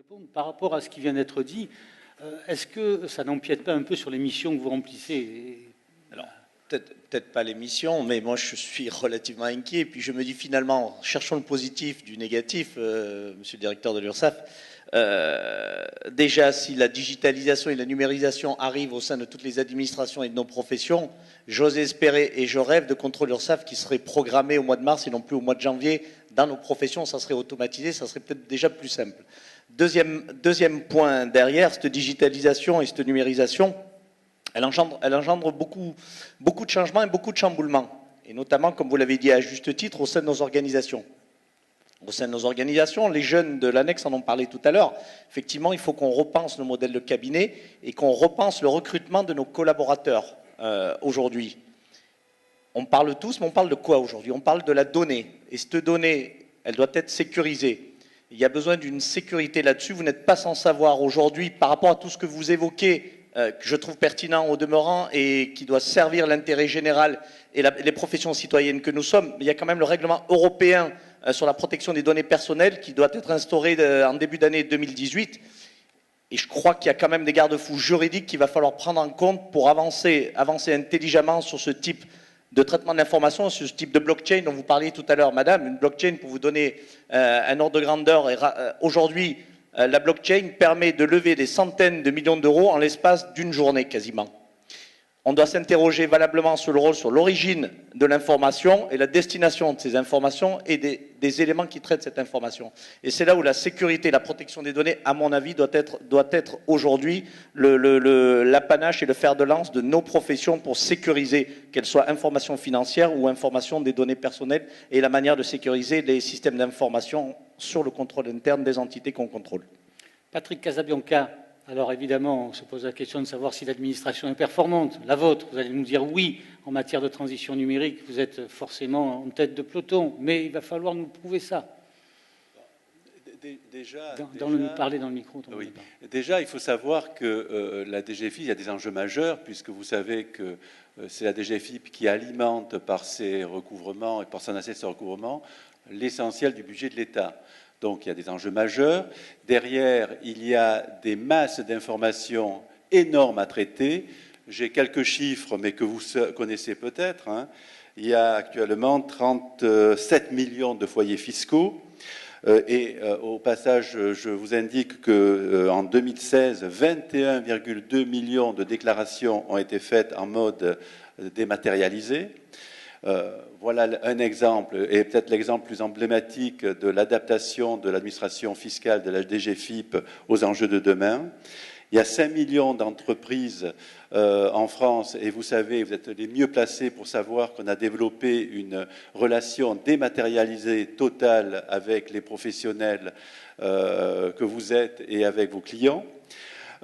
répondre. Par rapport à ce qui vient d'être dit, est-ce que ça n'empiète pas un peu sur les missions que vous remplissez? Alors, peut-être pas les missions, mais moi je suis relativement inquiet. Et puis je me dis finalement, cherchons le positif du négatif, monsieur le directeur de l'URSSAF. Déjà, si la digitalisation et la numérisation arrivent au sein de toutes les administrations et de nos professions, j'ose espérer et je rêve de contrôle URSSAF qui serait programmé au mois de mars et non plus au mois de janvier. Dans nos professions, ça serait automatisé, ça serait peut-être déjà plus simple. Deuxième point derrière, cette digitalisation et cette numérisation, elle engendre beaucoup de changements et beaucoup de chamboulements. Et notamment, comme vous l'avez dit à juste titre, au sein de nos organisations. Au sein de nos organisations, les jeunes de l'annexe en ont parlé tout à l'heure. Effectivement, il faut qu'on repense nos modèles de cabinet et qu'on repense le recrutement de nos collaborateurs aujourd'hui. On parle tous, mais on parle de quoi aujourd'hui? On parle de la donnée. Et cette donnée, elle doit être sécurisée. Il y a besoin d'une sécurité là-dessus. Vous n'êtes pas sans savoir aujourd'hui, par rapport à tout ce que vous évoquez, que je trouve pertinent au demeurant et qui doit servir l'intérêt général et les professions citoyennes que nous sommes, il y a quand même le règlement européen sur la protection des données personnelles qui doit être instauré en début d'année 2018. Et je crois qu'il y a quand même des garde-fous juridiques qu'il va falloir prendre en compte pour avancer intelligemment sur ce type de traitement d'informations, sur ce type de blockchain dont vous parliez tout à l'heure, madame. Une blockchain, pour vous donner un ordre de grandeur, aujourd'hui, la blockchain permet de lever des centaines de millions d'euros en l'espace d'une journée quasiment. On doit s'interroger valablement sur le rôle, sur l'origine de l'information et la destination de ces informations et des éléments qui traitent cette information. Et c'est là où la sécurité, la protection des données, à mon avis, doit être aujourd'hui l'apanage et le fer de lance de nos professions pour sécuriser, qu'elles soient informations financières ou informations des données personnelles, et la manière de sécuriser les systèmes d'information sur le contrôle interne des entités qu'on contrôle. Patrick Casabianca. Alors évidemment, on se pose la question de savoir si l'administration est performante. La vôtre, vous allez nous dire oui, en matière de transition numérique, vous êtes forcément en tête de peloton, mais il va falloir nous prouver ça. Parler dans le micro. Oui. Déjà, il faut savoir que la DGFiP, il y a des enjeux majeurs, puisque vous savez que c'est la DGFiP qui alimente par ses recouvrements et par son assiette de recouvrement l'essentiel du budget de l'État. Donc il y a des enjeux majeurs. Derrière, il y a des masses d'informations énormes à traiter. J'ai quelques chiffres, mais que vous connaissez peut-être. Hein. Il y a actuellement 37 millions de foyers fiscaux. Au passage, je vous indique qu'en 2016, 21,2 millions de déclarations ont été faites en mode dématérialisé. Voilà un exemple, et peut-être l'exemple plus emblématique de l'adaptation de l'administration fiscale de la DGFiP aux enjeux de demain. Il y a 5 millions d'entreprises en France, et vous savez, vous êtes les mieux placés pour savoir qu'on a développé une relation dématérialisée totale avec les professionnels que vous êtes et avec vos clients.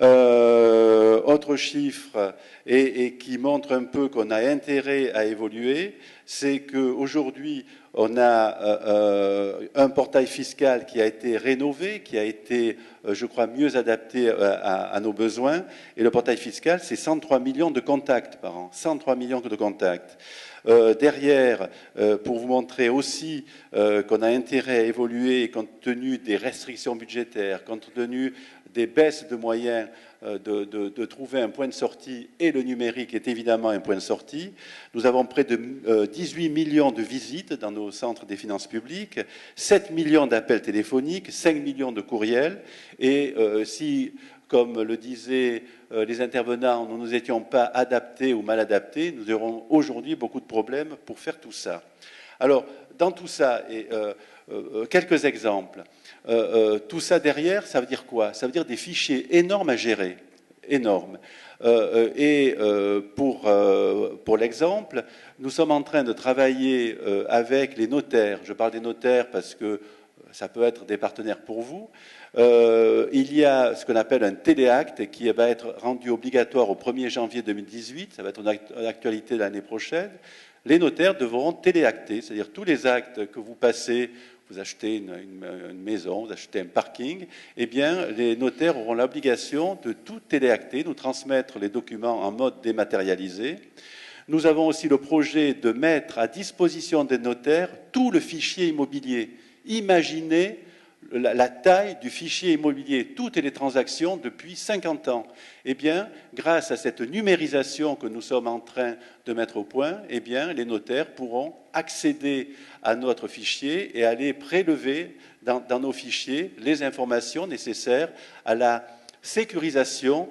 Autre chiffre, et qui montre un peu qu'on a intérêt à évoluer, c'est qu'aujourd'hui, on a un portail fiscal qui a été rénové, qui a été, je crois, mieux adapté à nos besoins. Et le portail fiscal, c'est 103 millions de contacts par an. 103 millions de contacts. Derrière, pour vous montrer aussi qu'on a intérêt à évoluer compte tenu des restrictions budgétaires, compte tenu des baisses de moyens, de trouver un point de sortie, et le numérique est évidemment un point de sortie. Nous avons près de 18 millions de visites dans nos centres des finances publiques, 7 millions d'appels téléphoniques, 5 millions de courriels, et si, comme le disaient les intervenants, nous ne nous étions pas adaptés ou mal adaptés, nous aurons aujourd'hui beaucoup de problèmes pour faire tout ça. Alors, dans tout ça, et quelques exemples. Tout ça derrière, ça veut dire quoi? Ça veut dire des fichiers énormes à gérer, énormes. Pour l'exemple, nous sommes en train de travailler avec les notaires. Je parle des notaires parce que ça peut être des partenaires pour vous. Il y a ce qu'on appelle un téléacte qui va être rendu obligatoire au 1er janvier 2018. Ça va être une actualité l'année prochaine. Les notaires devront téléacter, c'est-à-dire tous les actes que vous passez. Vous achetez une maison, vous achetez un parking, eh bien, les notaires auront l'obligation de tout téléacter, nous transmettre les documents en mode dématérialisé. Nous avons aussi le projet de mettre à disposition des notaires tout le fichier immobilier. Imaginez la taille du fichier immobilier, toutes les transactions depuis 50 ans. Eh bien, grâce à cette numérisation que nous sommes en train de mettre au point, eh bien, les notaires pourront accéder à notre fichier et aller prélever dans nos fichiers les informations nécessaires à la sécurisation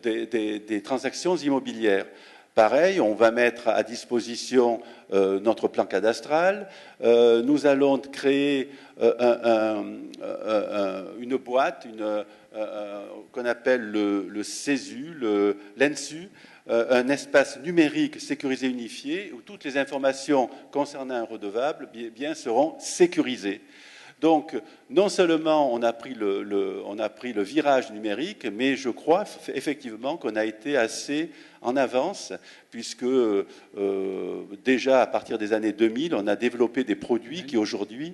des transactions immobilières. Pareil, on va mettre à disposition notre plan cadastral. Nous allons créer une boîte qu'on appelle le CESU, l'ENSU, un espace numérique sécurisé unifié où toutes les informations concernant un redevable seront sécurisées. Donc, non seulement on a pris le virage numérique, mais je crois effectivement qu'on a été assez en avance, puisque déjà à partir des années 2000, on a développé des produits qui aujourd'hui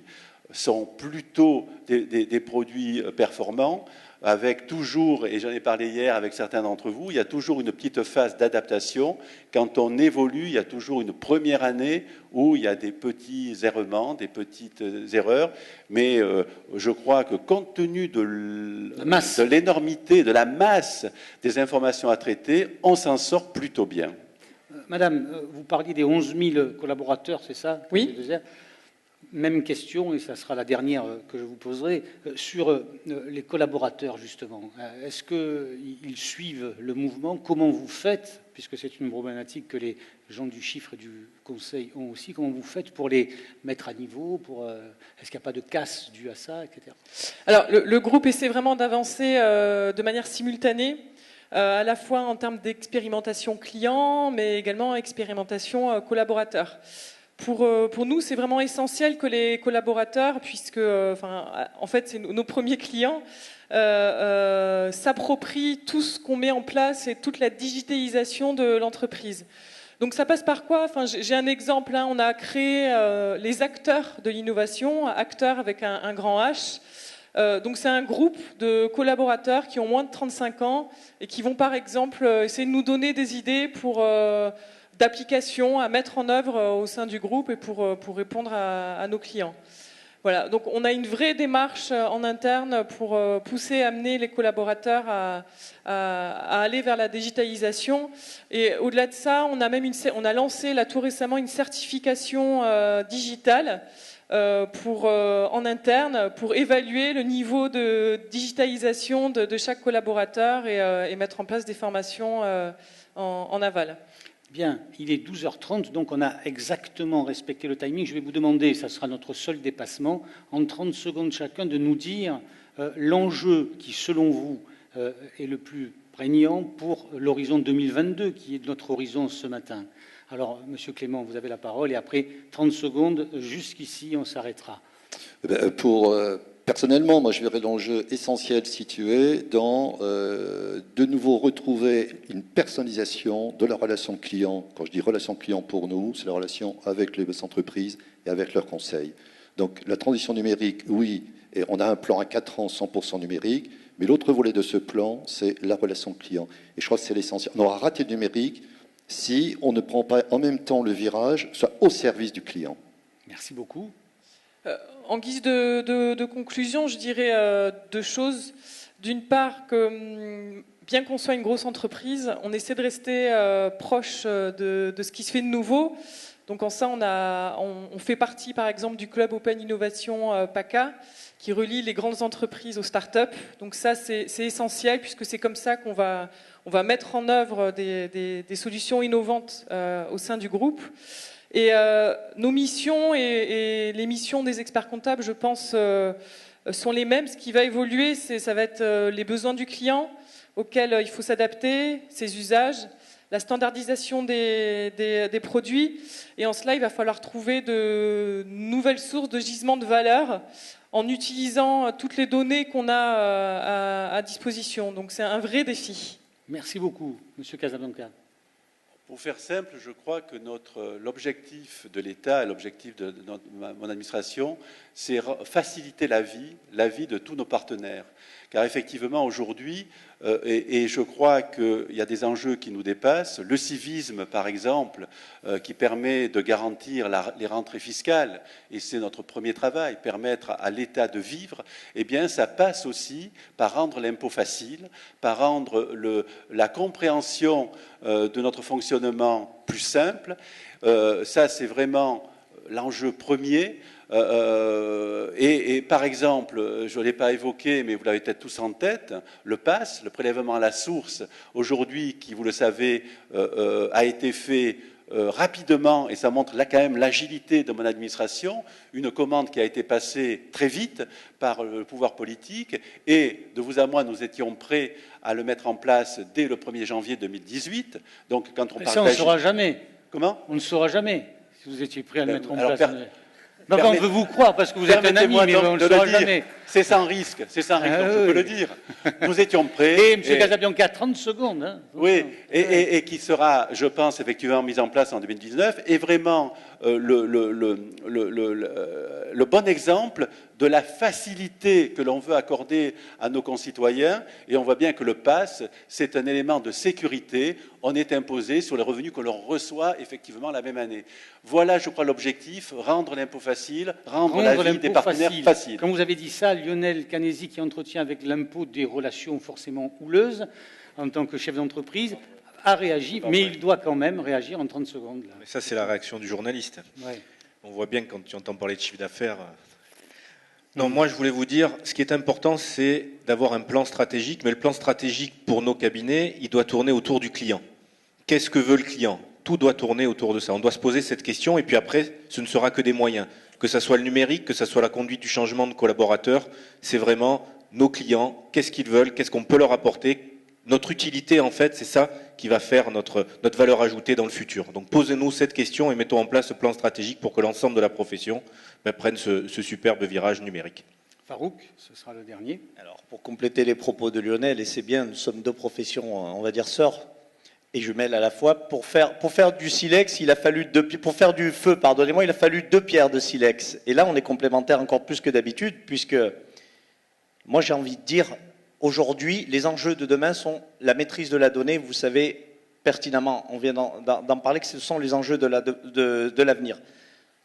sont plutôt des produits performants, avec toujours, et j'en ai parlé hier avec certains d'entre vous, il y a toujours une petite phase d'adaptation. Quand on évolue, il y a toujours une première année où il y a des petits errements, des petites erreurs, mais je crois que compte tenu de l'énormité, de la masse des informations à traiter, on s'en sort plutôt bien. Madame, vous parliez des 11 000 collaborateurs, c'est ça? Oui. Même question, et ça sera la dernière que je vous poserai, sur les collaborateurs, justement. Est-ce qu'ils suivent le mouvement? Comment vous faites, puisque c'est une problématique que les gens du chiffre et du conseil ont aussi, comment vous faites pour les mettre à niveau? Est-ce qu'il n'y a pas de casse due à ça, etc.? Alors, le groupe essaie vraiment d'avancer de manière simultanée, à la fois en termes d'expérimentation client, mais également expérimentation collaborateur. Pour nous, c'est vraiment essentiel que les collaborateurs, puisque en fait, c'est nos premiers clients, s'approprient tout ce qu'on met en place et toute la digitalisation de l'entreprise. Donc ça passe par quoi? J'ai un exemple, hein. On a créé les acteurs de l'innovation, acteurs avec un grand H. Donc c'est un groupe de collaborateurs qui ont moins de 35 ans et qui vont par exemple essayer de nous donner des idées d'applications à mettre en œuvre au sein du groupe et pour répondre à nos clients. Voilà, donc on a une vraie démarche en interne pour amener les collaborateurs à aller vers la digitalisation. Et au-delà de ça, on a lancé là tout récemment une certification digitale en interne pour évaluer le niveau de digitalisation de chaque collaborateur et mettre en place des formations en aval. Bien, il est 12h30, donc on a exactement respecté le timing. Je vais vous demander, ça sera notre seul dépassement, en 30 secondes chacun, de nous dire l'enjeu qui, selon vous, est le plus prégnant pour l'horizon 2022, qui est notre horizon ce matin. Alors, Monsieur Clément, vous avez la parole, et après 30 secondes, jusqu'ici, on s'arrêtera. Personnellement, moi, je verrais l'enjeu essentiel situé dans de nouveau retrouver une personnalisation de la relation client. Quand je dis relation client pour nous, c'est la relation avec les entreprises et avec leurs conseils. Donc la transition numérique, oui, et on a un plan à 4 ans 100% numérique, mais l'autre volet de ce plan, c'est la relation client. Et je crois que c'est l'essentiel. On aura raté le numérique si on ne prend pas en même temps le virage, soit au service du client. Merci beaucoup. En guise de conclusion, je dirais deux choses. D'une part, que bien qu'on soit une grosse entreprise, on essaie de rester proche de ce qui se fait de nouveau. Donc en ça, on fait partie, par exemple, du Club Open Innovation PACA, qui relie les grandes entreprises aux startups. Donc ça, c'est essentiel, puisque c'est comme ça qu'on va mettre en œuvre des solutions innovantes au sein du groupe. Et nos missions et les missions des experts comptables, je pense, sont les mêmes. Ce qui va évoluer, ça va être les besoins du client auxquels il faut s'adapter, ses usages, la standardisation des produits. Et en cela, il va falloir trouver de nouvelles sources de gisements de valeur en utilisant toutes les données qu'on a à disposition. Donc c'est un vrai défi. Merci beaucoup, Monsieur Casablanca. Pour faire simple, je crois que l'objectif de l'État et l'objectif de mon administration, c'est faciliter la vie de tous nos partenaires. Car effectivement, aujourd'hui, et je crois qu'il y a des enjeux qui nous dépassent, le civisme, par exemple, qui permet de garantir les rentrées fiscales, et c'est notre premier travail, permettre à l'État de vivre, eh bien, ça passe aussi par rendre l'impôt facile, par rendre la compréhension de notre fonctionnement plus simple. Ça, c'est vraiment l'enjeu premier. Et par exemple, je ne l'ai pas évoqué, mais vous l'avez peut-être tous en tête, le PAS, le prélèvement à la source, aujourd'hui, qui, vous le savez, a été fait rapidement, et ça montre là quand même l'agilité de mon administration, une commande qui a été passée très vite par le pouvoir politique, et de vous à moi, nous étions prêts à le mettre en place dès le 1er janvier 2018. Donc, quand on parle ça, on ne saura jamais. Comment ? On ne saura jamais si vous étiez prêt à le mettre en place. Non, on veut vous croire parce que vous êtes un ami, mais on ne le saura jamais. C'est sans risque, donc je peux le dire. Nous étions prêts. Et M. Casabianca, 30 secondes. Hein, oui, et qui sera, je pense, effectivement mis en place en 2019, est vraiment le bon exemple de la facilité que l'on veut accorder à nos concitoyens. Et on voit bien que le PAS, c'est un élément de sécurité. On est imposé sur les revenus que l'on reçoit effectivement la même année. Voilà, je crois, l'objectif, rendre l'impôt facile, rendre la vie des partenaires facile. Quand vous avez dit ça, Lionel Canesi, qui entretient avec l'impôt des relations forcément houleuses, en tant que chef d'entreprise, a réagi, mais il doit quand même réagir en 30 secondes. Là. Mais ça, c'est la réaction du journaliste. Ouais. On voit bien que quand tu entends parler de chiffre d'affaires... Non, moi, je voulais vous dire, ce qui est important, c'est d'avoir un plan stratégique, mais le plan stratégique pour nos cabinets, il doit tourner autour du client. Qu'est-ce que veut le client ? Tout doit tourner autour de ça. On doit se poser cette question, et puis après, ce ne sera que des moyens. Que ça soit le numérique, que ça soit la conduite du changement de collaborateurs, c'est vraiment nos clients, qu'est-ce qu'ils veulent, qu'est-ce qu'on peut leur apporter. Notre utilité, en fait, c'est ça qui va faire notre valeur ajoutée dans le futur. Donc posez-nous cette question et mettons en place ce plan stratégique pour que l'ensemble de la profession prenne ce superbe virage numérique. Farouk, ce sera le dernier. Alors, pour compléter les propos de Lionel, et c'est bien, nous sommes deux professions, on va dire sœurs et jumelles à la fois. Pour faire du silex, il a fallu pour faire du feu, pardonnez-moi, il a fallu 2 pierres de silex. Et là, on est complémentaires encore plus que d'habitude, puisque moi, j'ai envie de dire, aujourd'hui, les enjeux de demain sont la maîtrise de la donnée. Vous savez pertinemment, on vient d'en parler, que ce sont les enjeux de l'avenir.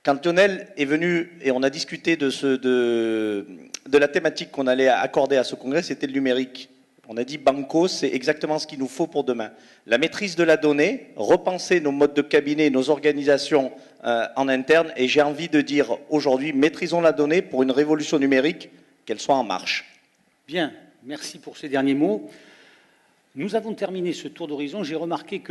Quand Lionel est venu et on a discuté de la thématique qu'on allait accorder à ce congrès, c'était le numérique. On a dit banco, c'est exactement ce qu'il nous faut pour demain. La maîtrise de la donnée, repenser nos modes de cabinet, nos organisations en interne. Et j'ai envie de dire aujourd'hui, maîtrisons la donnée pour une révolution numérique, qu'elle soit en marche. Bien, merci pour ces derniers mots. Nous avons terminé ce tour d'horizon. J'ai remarqué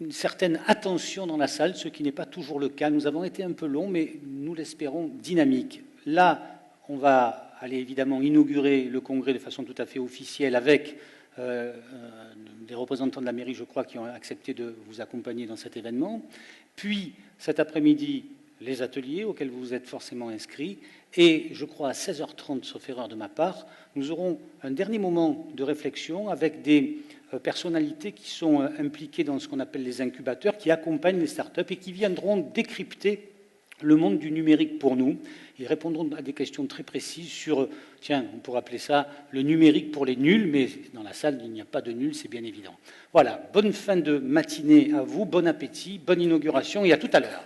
une certaine attention dans la salle, ce qui n'est pas toujours le cas. Nous avons été un peu longs, mais nous l'espérons dynamique. Là, on va aller évidemment inaugurer le congrès de façon tout à fait officielle avec des représentants de la mairie, je crois, qui ont accepté de vous accompagner dans cet événement. Puis, cet après-midi, les ateliers auxquels vous êtes forcément inscrits. Et je crois à 16h30, sauf erreur de ma part, nous aurons un dernier moment de réflexion avec des personnalités qui sont impliquées dans ce qu'on appelle les incubateurs, qui accompagnent les startups et qui viendront décrypter le monde du numérique pour nous. Ils répondront à des questions très précises sur, tiens, on pourrait appeler ça le numérique pour les nuls, mais dans la salle, il n'y a pas de nuls, c'est bien évident. Voilà, bonne fin de matinée à vous, bon appétit, bonne inauguration et à tout à l'heure.